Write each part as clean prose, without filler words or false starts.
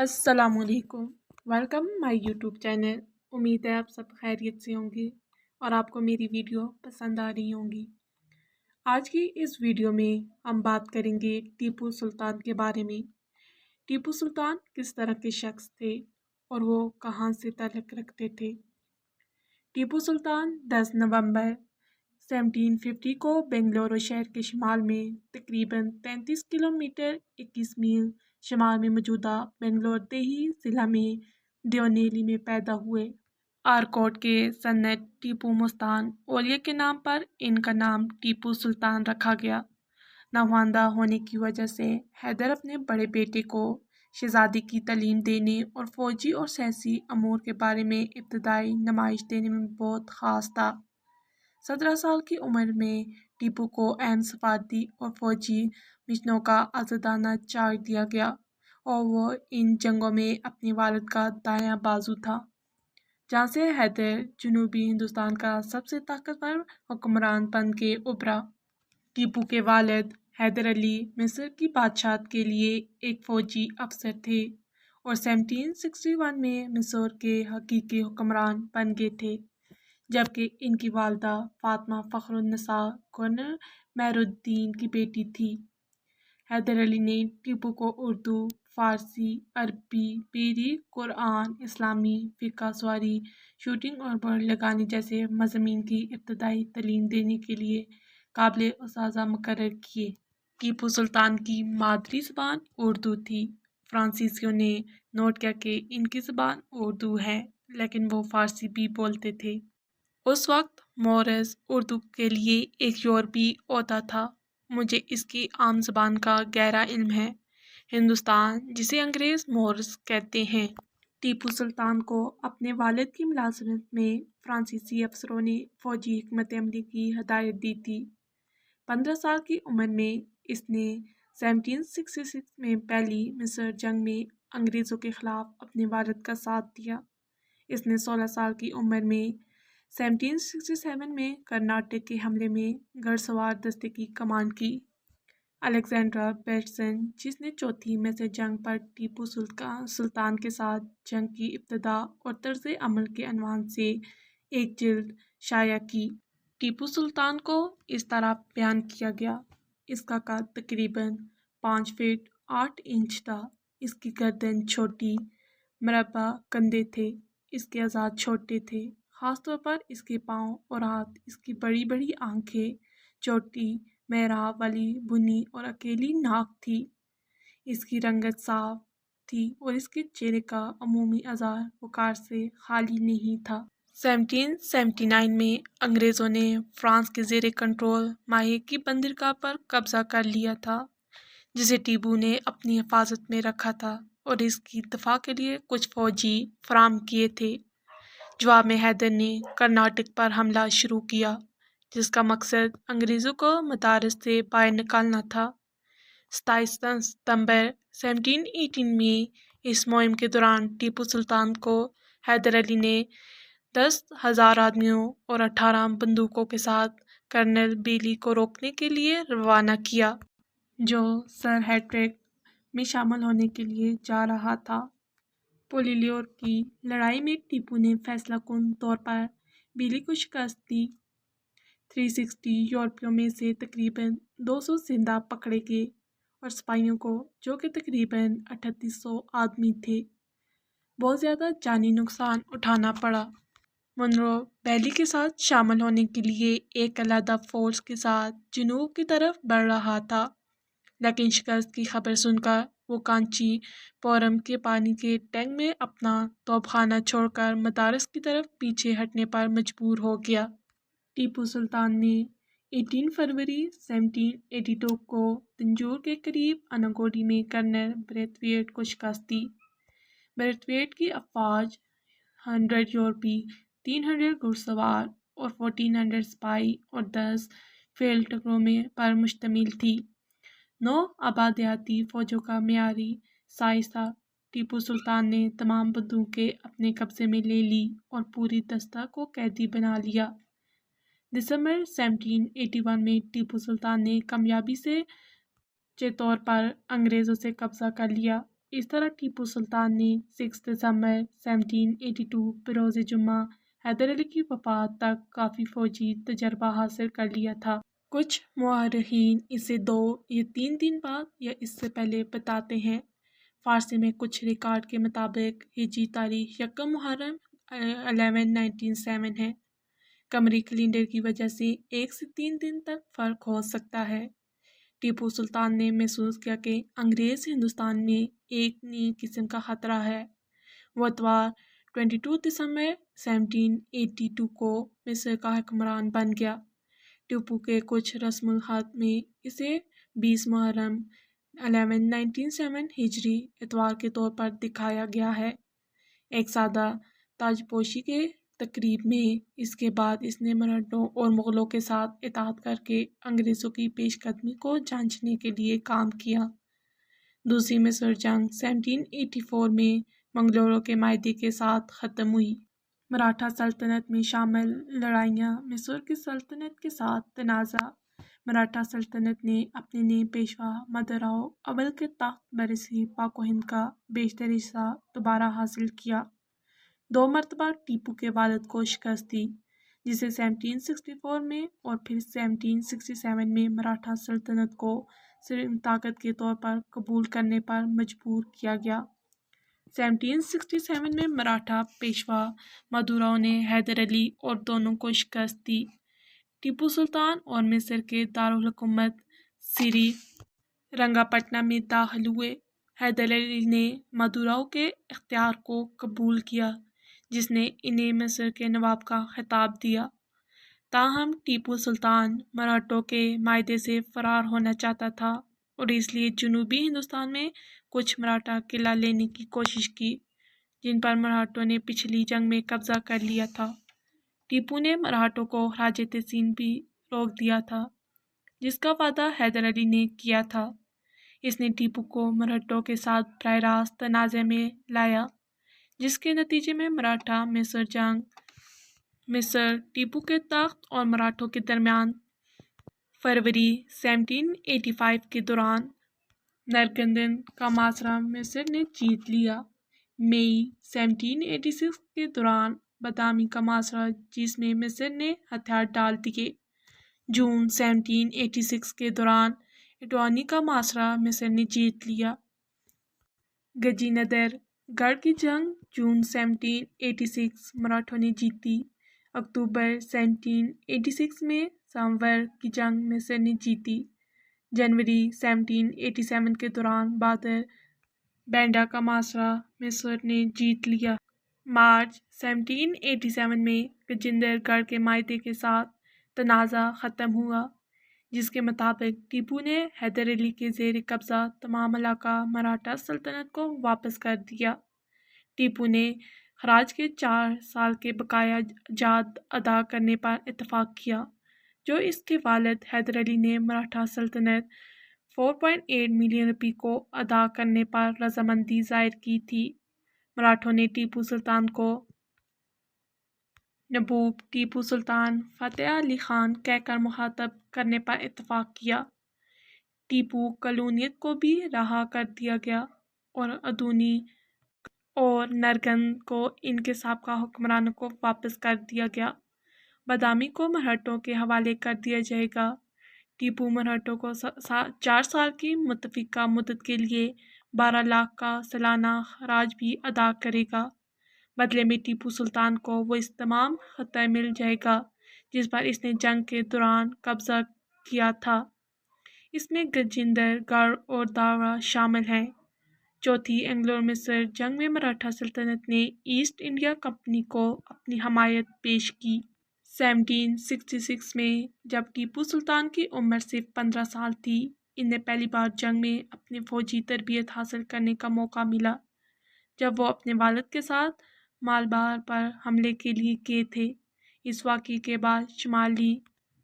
अस्सलाम वालेकुम। Welcome my YouTube channel. उम्मीद है आप सब खैरियत से होंगे और आपको मेरी वीडियो पसंद आ रही होंगी। आज की इस वीडियो में हम बात करेंगे टीपू सुल्तान के बारे में। टीपू सुल्तान किस तरह के शख्स थे और वो कहाँ से ताल्लुक़ रखते थे। टीपू सुल्तान 10 नवंबर 1750 को बेंगलुरु शहर के शिमाल में तकरीबन 33 किलोमीटर 21 मील शिमाल में मौजूदा बेंगलोर देही ज़िला में दियोनेली में पैदा हुए। आरकोट के सन्नत टीपू मुस्तान ओलिया के नाम पर इनका नाम टीपू सुल्तान रखा गया। नवादा होने की वजह से हैदर अपने बड़े बेटे को शहजादी की तालीम देने और फौजी और सियासी अमूर के बारे में इब्तदाई नुमाइश देने में बहुत ख़ास था। 17 साल की उम्र में टीपू को अहम सफारती और फौजी मिशनों का आज़ादाना चार्ज दिया गया और वो इन जंगों में अपने वालिद का दायां बाजू था, जहाँ से हैदर जनूबी हिंदुस्तान का सबसे ताकतवर हुक्मरान बन के उभरा। टीपू के वालिद हैदर अली मिस्र की बादशाहत के लिए एक फ़ौजी अफसर थे और 1761 में मिस्र के हकीकी हुक्मरान बन गए थे, जबकि इनकी वालदा फातिमा फ़ख्रुन्निसा गवर्नर मेहरुद्दीन की बेटी थी। हैदर अली ने टीपू को उर्दू, फ़ारसी, अरबी, बेरी, कुरान, इस्लामी फ़िक़्ह, सवारी, शूटिंग और बर्ड लगाने जैसे मज़ामीन की इब्तदाई तालीम देने के लिए काबिल उस्ताज़ा मुकर्रर किए। टीपू सुल्तान की मादरी ज़बान उर्दू थी। फ्रांसीसियों ने नोट किया कि इनकी ज़बान उर्दू है, लेकिन वो फ़ारसी भी बोलते थे। उस वक्त मोरिस उर्दू के लिए एक यूरोपी ओहदा था। मुझे इसकी आम ज़बान का गहरा इल्म है। हिंदुस्तान, जिसे अंग्रेज़ मोरिस कहते हैं। टीपू सुल्तान को अपने वालिद की मुलाज़मत में फ्रांसीसी अफसरों ने फ़ौजी हिकमत अमली की हदायत दी थी। 15 साल की उम्र में इसने 1766 में पहली मिस्र जंग में अंग्रेज़ों के ख़िलाफ़ अपने वालिद का साथ दिया। इसने 16 साल की उम्र में 1767 में कर्नाटक के हमले में घुड़सवार दस्ते की कमान की। अलेक्जेंड्रा बेटसन, जिसने चौथी मिस्र जंग पर टीपू सुल्तान के साथ जंग की इब्तिदा और तर्ज अमल के अनवान से एक जिल्द शाया की। टीपू सुल्तान को इस तरह बयान किया गया: इसका कद तकरीबन 5 फीट 8 इंच था। इसकी गर्दन छोटी, मरबा कंधे थे। इसके अज़ा छोटे थे, ख़ासतौर पर इसके पाँव और हाथ। इसकी बड़ी बड़ी आँखें, छोटी मेहराब वाली बुनी और अकेली नाक थी। इसकी रंगत साफ थी और इसके चेहरे का अमूमी अज़ार वक़ार से खाली नहीं था। 1779 में अंग्रेज़ों ने फ्रांस के ज़ेरे कंट्रोल माहे की बंदरगाह पर कब्ज़ा कर लिया था, जिसे टीपू ने अपनी हिफाजत में रखा था और इसकी दफ़ा के लिए कुछ फ़ौजी फराम किए थे। जवाब में हैदर ने कर्नाटक पर हमला शुरू किया, जिसका मकसद अंग्रेज़ों को मदारस से बाहर निकालना था। 27 सितंबर 1718 में इस मुहिम के दौरान टीपू सुल्तान को हैदर अली ने 10,000 आदमियों और 18 बंदूकों के साथ कर्नल बेली को रोकने के लिए रवाना किया, जो सर हेड्रिक में शामिल होने के लिए जा रहा था। पोलिलियोर की लड़ाई में टीपू ने फैसलाकुन तौर पर बेली को शिकस्त दी। 360 यूरोपियों में से तकरीबन 200 जिंदा पकड़े गए और सिपाहियों को, जो कि तकरीबन 3800 आदमी थे, बहुत ज़्यादा जानी नुकसान उठाना पड़ा। मुनरो बेली के साथ शामिल होने के लिए एक अलहदा फोर्स के साथ जनूब की तरफ बढ़ रहा था, लेकिन शिकस्त की खबर सुनकर वो कांची पोरम के पानी के टैंक में अपना तोपखाना छोड़कर मदारस की तरफ पीछे हटने पर मजबूर हो गया। टीपू सुल्तान ने 18 फरवरी 1782 को तंजौर के करीब अनागोडी में कर्नल ब्रेथवेट को शिकस्त दी। ब्रेथवेट की अफवाज 100 यूरोपी, 300 घुड़सवार और 1400 सिपाही और 10 फील्ड टुकड़ों में पर मुश्तमिल थी। 9 आबादियाती फ़ौजों का मियारी साइज था। टीपू सुल्तान ने तमाम बंदूकें अपने कब्जे में ले ली और पूरी दस्ता को कैदी बना लिया। दिसंबर 1781 में टीपू सुल्तान ने कामयाबी से तौर पर अंग्रेज़ों से कब्ज़ा कर लिया इस तरह टीपू सुल्तान ने 6 दिसंबर 1782 बरोज़ जुम्मा हैदर अली की वफ़ात तक काफ़ी फ़ौजी तजर्बा हासिल कर लिया था। कुछ मुअर्रिखीन इसे 2 या 3 दिन बाद या इससे पहले बताते हैं। फ़ारसी में कुछ रिकॉर्ड के मुताबिक हिजरी तारीख यकम मुहर्रम 1197 है। कमरी कैलेंडर की वजह से 1 से 3 दिन तक फ़र्क हो सकता है। टीपू सुल्तान ने महसूस किया कि अंग्रेज़ हिंदुस्तान में एक नई किस्म का ख़तरा है। वो इतवार 22 दिसंबर 1782 को मिस्र का हुक्मरान बन गया। टीपू के कुछ रस्मुल ख़त में इसे 20 मुहर्रम 1197 हिजरी इतवार के तौर पर दिखाया गया है। एक सादा ताजपोशी के तकरीब में इसके बाद इसने मराठों और मुग़लों के साथ इत्तेहाद करके अंग्रेज़ों की पेशकदमी को जांचने के लिए काम किया। दूसरी मिस्र जंग 1784 में मंगलोरों के मायदे के साथ ख़त्म हुई। मराठा सल्तनत में शामिल लड़ाइयाँ मिस्र की सल्तनत के साथ तनाज़ा। मराठा सल्तनत ने अपने नए पेशवा मदराओ अव्वल के तख्त बरसी पाक हिंद का बेशतर हिस्सा दोबारा हासिल किया। 2 मरतबा टीपू के वालिद को शिकस्त दी, जिसे 1764 में और फिर 1767 में मराठा सल्तनत को सिर्फ ताकत के तौर पर कबूल करने पर मजबूर किया गया। 1767 में मराठा पेशवा मदुराओ ने हैदर अली और दोनों को शिकस्त दी। टीपू सुल्तान और मिस्र के दारुल हुकूमत सिरी रंगापटना में दाखिल हुए। हैदर अली ने मदुराओ के इख्तियार को कबूल किया, जिसने इन्हें मिस्र के नवाब का खिताब दिया। ताहम टीपू सुल्तान मराठों के मायदे से फरार होना चाहता था और इसलिए जनूबी हिंदुस्तान में कुछ मराठा किला लेने की कोशिश की, जिन पर मराठों ने पिछली जंग में कब्जा कर लिया था। टीपू ने मराठों को खराज तहसीन भी रोक दिया था, जिसका वादा हैदर अली ने किया था। इसने टीपू को मराठों के साथ बराह रास्त तनाज़े में लाया, जिसके नतीजे में मराठा मिस्र जंग मिस्र टीपू के तख्त और मराठों के दरमियान फरवरी 1785 के दौरान नरगंदन का मासरा मिस्र ने जीत लिया। मई 1786 के दौरान बदामी का मासरा, जिसमें मिस्र ने हथियार डाल दिए। जून 1786 के दौरान इटवानी का मासरा मिस्र ने जीत लिया। गजीनदर गढ़ की जंग जून 1786 मराठों ने जीती। अक्टूबर 1786 में सांवर की जंग मिस्र ने जीती। जनवरी 1787 के दौरान बादर बैंडा का मासरा मिस्र ने जीत लिया। मार्च 1787 में गजिंदर गढ़ के मायदे के साथ तनाज़ा ख़त्म हुआ, जिसके मुताबिक टीपू ने हैदर अली के ज़ेर कब्ज़ा तमाम इलाका मराठा सल्तनत को वापस कर दिया। टीपू ने खराज के 4 साल के बकाया जात अदा करने पर इत्तफ़ाक़ किया, जो इसके वालिद हैदर अली ने मराठा सल्तनत 4.8 मिलियन रुपये को अदा करने पर रजामंदी ज़ाहिर की थी। मराठों ने टीपू सुल्तान को नबूब टीपू सुल्तान फ़तेह अली ख़ान कहकर मुखातब करने पर इत्तफ़ाक़ किया। टीपू कलोनियत को भी रहा कर दिया गया और अदूनी और नरगंद को इनके साबका हुक्मरानों को वापस कर दिया गया। बदामी को मराठों के हवाले कर दिया जाएगा। टीपू मराठों को 4 साल की मुत्तफ़िका मुद्दत के लिए 12 लाख का सालाना खराज भी अदा करेगा। बदले में टीपू सुल्तान को वो इस तमाम खत्ता मिल जाएगा जिस पर इसने जंग के दौरान कब्ज़ा किया था। इसमें गजिंदर गढ़ और दावरा शामिल हैं। चौथी एंग्लो मिस्र जंग में मराठा सल्तनत ने ईस्ट इंडिया कंपनी को अपनी हमायत पेश की। 1766 में जब टीपू सुल्तान की उम्र सिर्फ 15 साल थी, इन्हें पहली बार जंग में अपनी फ़ौजी तरबियत हासिल करने का मौका मिला, जब वो अपने वालिद के साथ मालबार पर हमले के लिए गए थे। इस वाक़ये के बाद शुमाली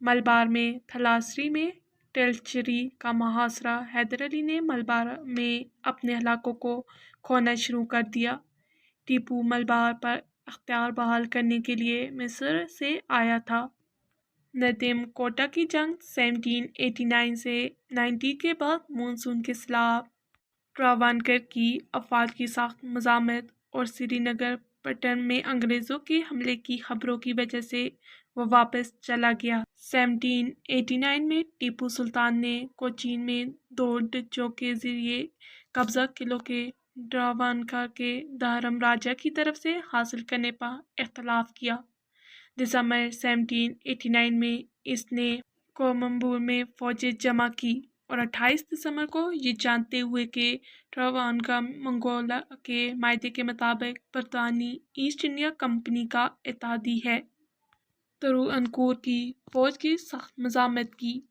मलबार में थलासरी में टेल्चरी का मुहासरा हैदर अली ने मलबार में अपने इलाकों को खोना शुरू कर दिया। टीपू मलबार पर अख्तियार बहाल करने के लिए मिस्र से आया था। नदीम कोटा की जंग 1789 से 90 के बाद मानसून के खिलाफ ٹراوانکر کی افواج کی سخت مزاحمت اور سری نگر پٹن میں انگریزوں کے حملے کی خبروں کی وجہ سے وہ واپس چلا گیا۔ 1789 میں ٹیپو سلطان نے کوچین میں 2 ڈچوں کے ذریعے قبضہ قلعوں کے ٹراوانکر کے دھرم راجہ کی طرف سے حاصل کرنے پر اختلاف کیا۔ دسمبر 1789 میں اس نے کوممبور میں فوجیں جمع کی اور 28 دسمبر کو یہ جانتے ہوئے کہ ٹراوانکر منگولوں کے معاہدے کے مطابق برطانوی ایسٹ انڈیا کمپنی کا اتحادی ہے، تروانکور کی فوج کی سخت مزاحمت کی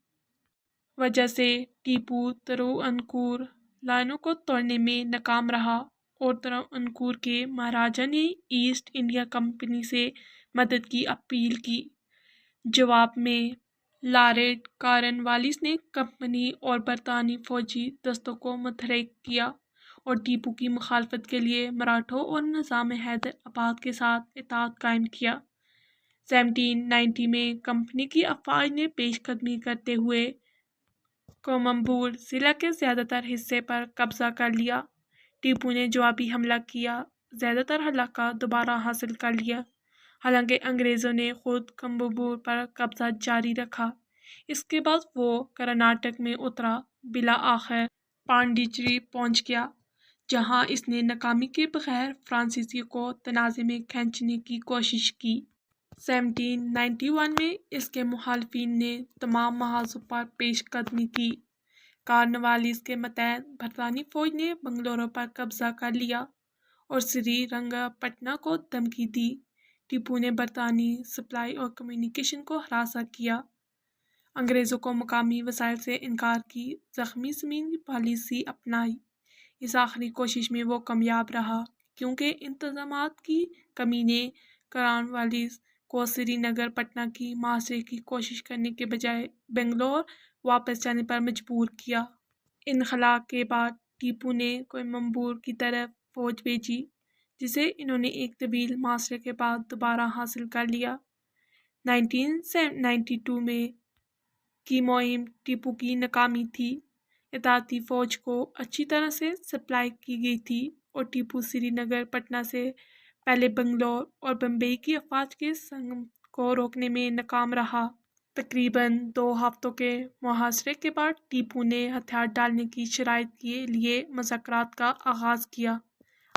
وجہ سے ٹیپو تروانکور لائنوں کو توڑنے میں ناکام رہا اور تروانکور کے مہاراجا نے ایسٹ انڈیا کمپنی سے مدد کی اپیل کی۔ جواب میں لارڈ کارن والیس نے کمپنی اور برطانوی فوجی دستوں کو متحرک کیا اور ٹیپو کی مخالفت کے لیے مراٹھوں اور نظام حیدر آباد کے ساتھ اتحاد قائم کیا۔ 1790 میں کمپنی کی افواج نے پیش قدمی کرتے ہوئے کوممبور ضلع کے زیادہ تر حصے پر قبضہ کر لیا۔ ٹیپو نے جوابی حملہ کیا، زیادہ تر علاقہ دوبارہ حاصل کر لیا، حالانکہ انگریزوں نے خود کوممبور پر قبضہ جاری رکھا۔ اس کے بعد وہ کرناٹک میں اترا، بالآخر پانڈیچیری پہنچ گیا، جہاں اس نے ناکامی کے بغیر فرانسیسیوں کو تنازع میں کھینچنے کی کوشش کی۔ 1791 میں اس کے مخالفین نے تمام محاذوں پر پیش قدمی کی۔ کارنوالیس کے ماتحت برطانوی فوج نے بنگلورو پر قبضہ کر لیا اور سری رنگا پٹنا کو دھمکی دی۔ ٹیپو نے برطانوی سپلائی اور کمیونیکیشن کو ہراساں کیا، انگریزوں کو مقامی وسائل سے انکار کی زخمی زمین کی پالیسی اپنائی۔ اس آخری کوشش میں وہ کامیاب رہا کیونکہ انتظامات کی کمی نے کارنوالیس کو سری نگر پٹنا کی محاصرے کی کوشش کرنے کے بجائے بنگلور واپس جانے پر مجبور کیا۔ انخلا کے بعد ٹیپو نے کوئمبٹور کی طرف فوج بھیجی، جسے انہوں نے ایک طویل محاصرے کے بعد دوبارہ حاصل کر لیا۔ 1792 میں کی مہم ٹیپو کی ناکامی تھی۔ اتحادی فوج کو اچھی طرح سے سپلائی کی گئی تھی اور ٹیپو سری نگر پٹنا سے پہلے بنگلور اور بمبئی کی افواج کے سنگم کو روکنے میں ناکام رہا۔ تقریباً 2 ہفتوں کے محاصرے کے بعد ٹیپو نے ہتھیار ڈالنے کی شرائط کے لیے مذاکرات کا آغاز کیا۔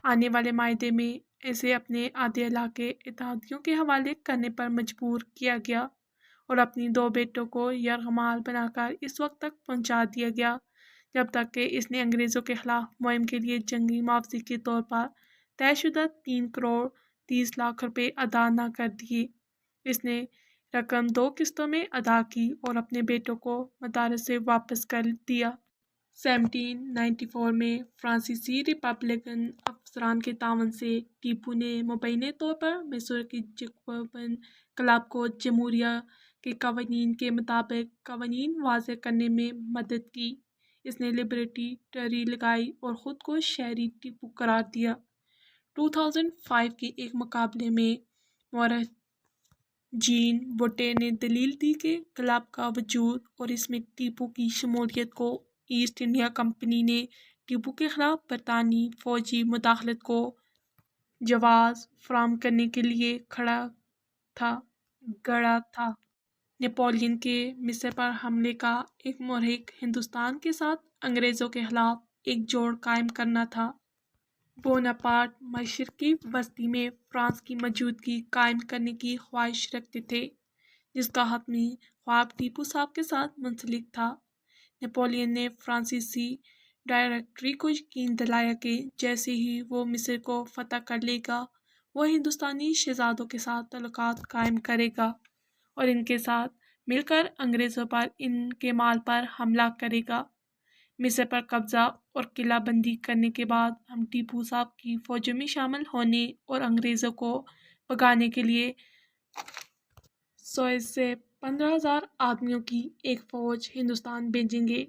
آنے والے معاہدے میں اسے اپنے آدھے علاقے اتحادیوں کے حوالے کرنے پر مجبور کیا گیا اور اپنی 2 بیٹوں کو یرغمال بنا کر اس وقت تک پہنچا دیا گیا جب تک کہ اس نے انگریزوں کے خلاف مہم کے لیے جنگی معاوضے کے طور پر طے شدہ 3 کروڑ 30 لاکھ روپے ادا نہ کر دیے۔ اس نے رقم 2 قسطوں میں ادا کی اور اپنے بیٹوں کو مدارس سے واپس کر دیا۔ 1794 میں فرانسیسی ریپبلکن افسران کے تعاون سے ٹیپو نے مبینہ طور پر میسور کے جیکوبن کلب کو جمہوریہ کے قوانین کے مطابق قوانین وضع کرنے میں مدد کی۔ اس نے لبرٹی ٹری لگائی اور خود کو شہری ٹیپو قرار دیا۔ 2005 کے ایک مقابلے میں مورخ جین بوٹے نے دلیل دی کہ کلب کا وجود اور اس میں ٹیپو کی شمولیت کو ایسٹ انڈیا کمپنی نے ٹیپو کے خلاف برطانوی فوجی مداخلت کو جواز فراہم کرنے کے لیے گڑا تھا۔ نیپولین کے مصر پر حملے کا ایک محرک ہندوستان کے ساتھ انگریزوں کے خلاف ایک جوڑ قائم کرنا تھا۔ بوناپارٹ مشرقی وسطی میں فرانس کی موجودگی قائم کرنے کی خواہش رکھتے تھے، جس کا حتمی خواب ٹیپو صاحب کے ساتھ منسلک تھا۔ نیپولین نے فرانسیسی ڈائریکٹری کو یقین دلایا کہ جیسے ہی وہ مصر کو فتح کر لے گا، وہ ہندوستانی شہزادوں کے ساتھ تعلقات قائم کرے گا اور ان کے ساتھ مل کر انگریزوں پر ان کے مال پر حملہ کرے گا۔ مصر پر قبضہ اور قلعہ بندی کرنے کے بعد ہم ٹیپو صاحب کی فوجوں میں شامل ہونے اور انگریزوں کو بھگانے کے لیے 100 سے 15,000 آدمیوں کی ایک فوج ہندوستان بھیجیں گے۔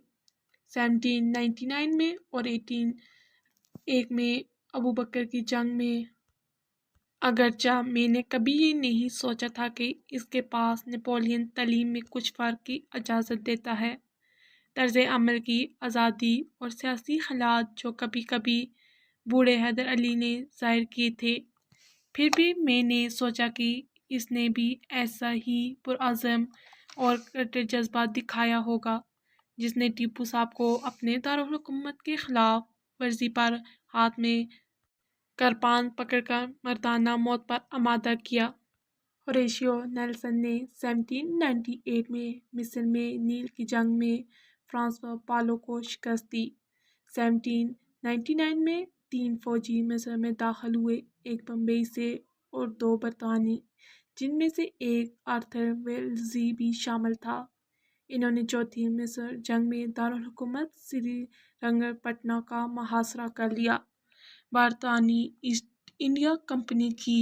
1799 میں اور 1801 میں ابوبکر کی جنگ میں اگرچہ میں نے کبھی یہ نہیں سوچا تھا کہ اس کے پاس نیپولین تعلیم میں کچھ فرق کی اجازت دیتا ہے، طرز عمل کی آزادی اور سیاسی حالات جو کبھی کبھی بوڑھے حیدر علی نے ظاہر کیے تھے، پھر بھی میں نے سوچا کہ اس نے بھی ایسا ہی پرعزم اور کٹر جذبہ دکھایا ہوگا جس نے ٹیپو صاحب کو اپنے دارالحکومت کے خلاف ورزی پر ہاتھ میں کرپان پکڑ کر مردانہ موت پر آمادہ کیا۔ ہوریشیو نیلسن نے 1798 میں مصر میں نیل کی جنگ میں فرانسوا پالو کو شکست دی۔ 1799 میں 3 فوجی مصر میں داخل ہوئے، ایک بمبئی سے اور 2 برطانوی، جن میں سے ایک آرتھر ویلزلی بھی شامل تھا۔ انہوں نے چوتھی مصر جنگ میں دارالحکومت سری رنگن پٹنہ کا محاصرہ کر لیا۔ برطانوی ایسٹ انڈیا کمپنی کی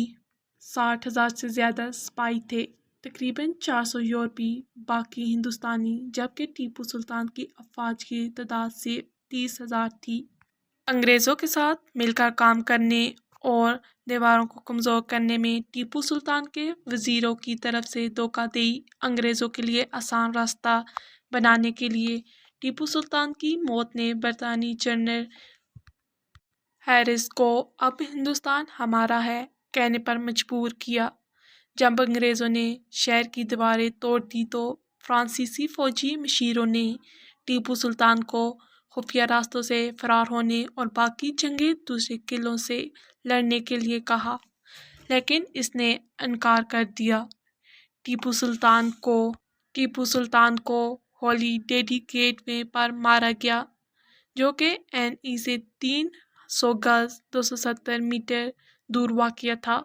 60,000 سے زیادہ سپاہی تھے، تقریباً 400 یورپی، باقی ہندوستانی، جبکہ ٹیپو سلطان کی افواج کی تعداد صرف 30,000 تھی۔ انگریزوں کے ساتھ مل کر کام کرنے اور دیواروں کو کمزور کرنے میں ٹیپو سلطان کے وزیروں کی طرف سے دھوکہ دہی انگریزوں کے لیے آسان راستہ بنانے کے لیے ٹیپو سلطان کی موت نے برطانوی جنرل ہیرس کو اب ہندوستان ہمارا ہے کہنے پر مجبور کیا۔ جب انگریزوں نے شہر کی دیواریں توڑ دی تو فرانسیسی فوجی مشیروں نے ٹیپو سلطان کو خفیہ راستوں سے فرار ہونے اور باقی جنگیں دوسرے قلعوں سے لڑنے کے لیے کہا، لیکن اس نے انکار کر دیا۔ ٹیپو سلطان کو ہولی ڈیڈی گیٹ وے پر مارا گیا، جو کہ این ای سے 300 گز 270 میٹر دور واقع تھا۔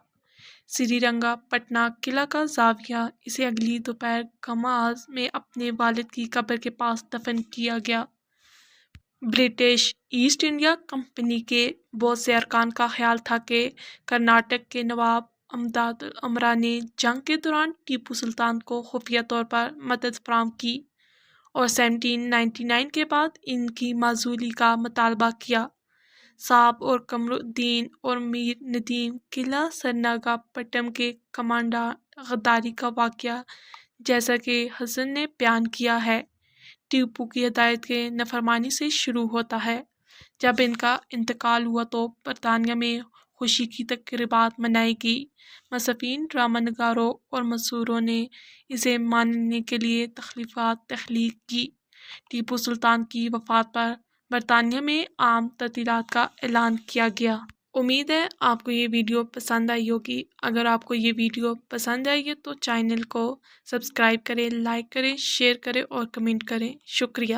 سری رنگا پٹنہ قلعہ کا زاویہ، اسے اگلی دوپہر کماز میں اپنے والد کی قبر کے پاس دفن کیا گیا۔ برٹش ایسٹ انڈیا کمپنی کے بہت سے ارکان کا خیال تھا کہ کرناٹک کے نواب امداد الامراء نے جنگ کے دوران ٹیپو سلطان کو خفیہ طور پر مدد فراہم کی اور 1799 کے بعد ان کی معزولی کا مطالبہ کیا۔ صاحب اور قمر الدین اور میر ندیم قلعہ سرنگا پٹم کے کمانڈر غداری کا واقعہ، جیسا کہ حسن نے بیان کیا ہے، ٹیپو کی ہدایت کے نافرمانی سے شروع ہوتا ہے۔ جب ان کا انتقال ہوا تو برطانیہ میں خوشی کی تقریبات منائی گئی۔ مصنفین، ڈرامہ نگاروں اور مسحوروں نے اسے منانے کے لیے تخلیقات تخلیق کی۔ ٹیپو سلطان کی وفات پر برطانیہ میں عام تعطیلات کا اعلان کیا گیا۔ امید ہے آپ کو یہ ویڈیو پسند آئی ہوگی۔ اگر آپ کو یہ ویڈیو پسند آئی ہے تو چینل کو سبسکرائب کریں، لائک کریں، شیئر کریں اور کمنٹ کریں۔ شکریہ۔